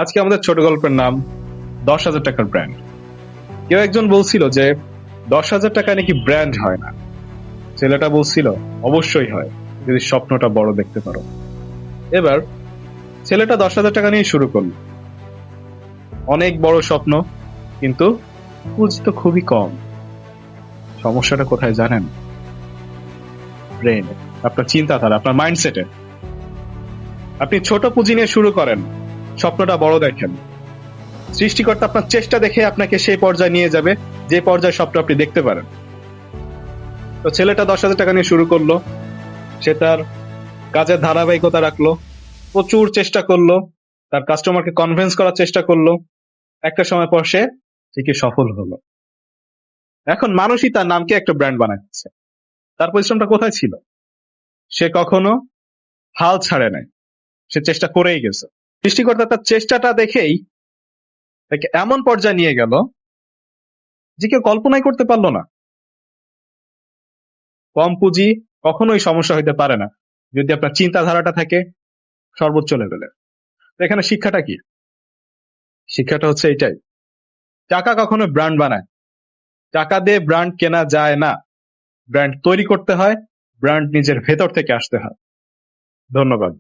আজকে আমাদের ছোট গল্পের নাম 10,000 টাকার ব্র্যান্ড। কেউ একজন বলছিল যে 10,000 টাকা নাকি ব্র্যান্ড হয় না। ছেলেটা বলছিল অবশ্যই হয়, যদি স্বপ্নটা বড় দেখতে পারো। এবার ছেলেটা 10,000 টাকা নিয়ে শুরু করলো। অনেক বড় স্বপ্ন, কিন্তু পুঁজি তো খুবই কম। সমস্যাটা কোথায় জানেন? ব্রেনে, আপনার চিন্তাধারা, আপনার মাইন্ডসেটে। আপনি ছোট পুঁজি নিয়ে শুরু করেন, স্বপ্নটা বড় দেখেন। সৃষ্টিকর্তা আপনার চেষ্টা দেখে আপনাকে সেই পর্যায়ে নিয়ে যাবে যে পর্যায়ে স্বপ্ন আপনি দেখতে পারেন। তো ছেলেটা 10,000 টাকা নিয়ে শুরু করলো। সে তার কাজের ধারাবাহিকতা রাখলো, প্রচুর চেষ্টা করলো, তার কাস্টমারকে কনভিন্স করার চেষ্টা করলো। একটা সময় পর সে ঠিকই সফল হলো। এখন মানুষই তার নামকে একটা ব্র্যান্ড বানাচ্ছে। তার পরিশ্রমটা কোথায় ছিল? সে কখনো হাল ছাড়ে নাই, সে চেষ্টা করেই গেছে। সৃষ্টিকর্তা তার চেষ্টাটা দেখেই তাকে এমন পর্যায়ে নিয়ে গেল যে কেউ কল্পনাই করতে পারলো না। কম পুঁজি কখনোই সমস্যা হইতে পারে না, যদি আপনার চিন্তাধারাটা থাকে সর্বোচ্চ লেভেলে। তো এখানে শিক্ষাটা কি? শিক্ষাটা হচ্ছে এটাই, টাকা কখনো ব্র্যান্ড বানায়, টাকা দিয়ে ব্র্যান্ড কেনা যায় না। ব্র্যান্ড তৈরি করতে হয়, ব্র্যান্ড নিজের ভেতর থেকে আসতে হয়। ধন্যবাদ।